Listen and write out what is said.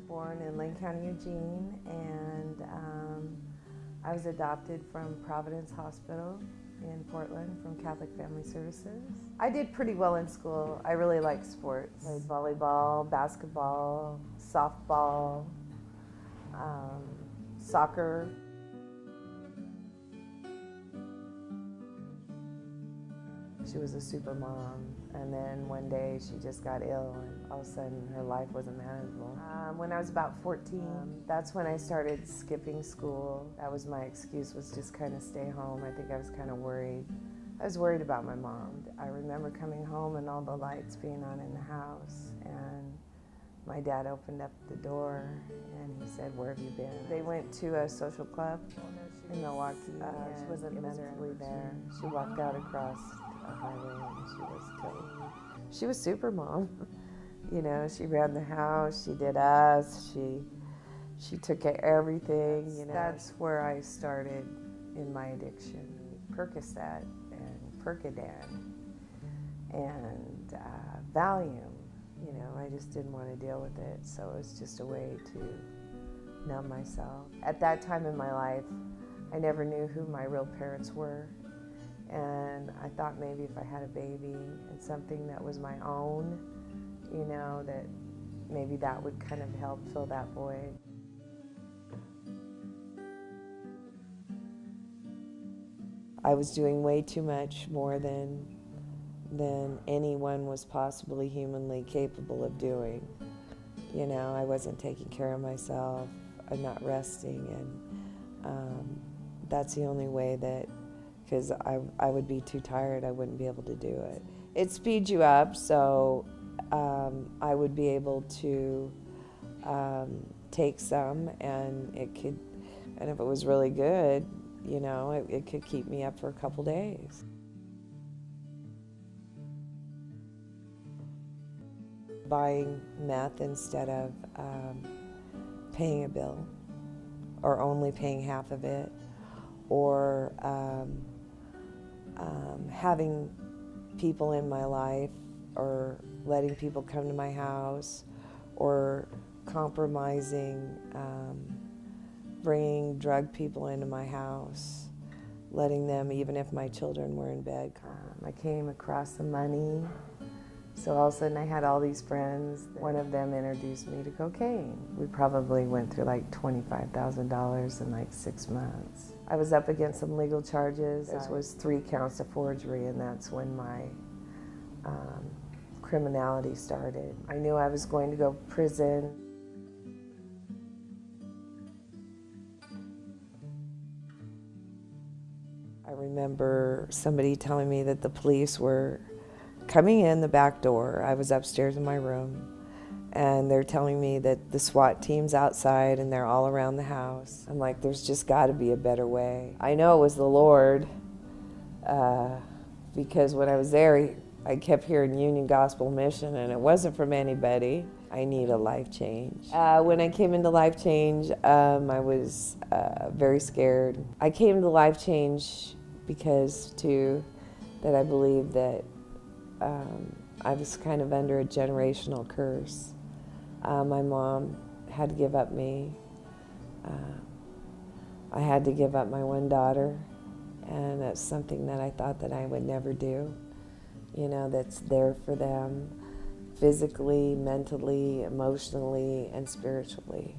born in Lane County, Eugene, and I was adopted from Providence Hospital in Portland from Catholic Family Services. I did pretty well in school. I really liked sports. I played volleyball, basketball, softball, soccer. She was a super mom, and then one day she just got ill, and all of a sudden her life wasn't manageable. When I was about 14, that's when I started skipping school. That was my excuse, was just kind of stay home. I think I was kind of worried. I was worried about my mom. I remember coming home and all the lights being on in the house, and my dad opened up the door and he said, "Where have you been?" They went to a social club in Milwaukee. She wasn't mentally there. She walked out across a highway and she was killed. She was super mom. You know, she ran the house, she did us, she took care of everything. You know, that's where I started in my addiction. Percocet and Percodan and Valium. You know, I just didn't want to deal with it, so it was just a way to numb myself. At that time in my life, I never knew who my real parents were, and I thought maybe if I had a baby and something that was my own, you know, that maybe that would kind of help fill that void. I was doing way too much more than anyone was possibly humanly capable of doing. You know, I wasn't taking care of myself, I'm not resting, and that's the only way that, because I would be too tired, I wouldn't be able to do it. It speeds you up, so I would be able to take some, and and if it was really good, you know, it could keep me up for a couple days. Buying meth instead of paying a bill, or only paying half of it, or having people in my life, or letting people come to my house, or compromising, bringing drug people into my house, letting them, even if my children were in bed. I came across the money. So all of a sudden I had all these friends. One of them introduced me to cocaine. We probably went through like $25,000 in like 6 months. I was up against some legal charges. There was 3 counts of forgery, and that's when my criminality started. I knew I was going to go to prison. I remember somebody telling me that the police were coming in the back door. I was upstairs in my room, and they're telling me that the SWAT team's outside and they're all around the house. I'm like, there's just got to be a better way. I know it was the Lord, because when I was there, I kept hearing Union Gospel Mission, and it wasn't from anybody. I need a life change. When I came into LifeChange, I was very scared. I came to LifeChange because, that I believe that I was kind of under a generational curse. My mom had to give up me. I had to give up my one daughter, and that's something that I thought that I would never do. You know, that's there for them physically, mentally, emotionally, and spiritually.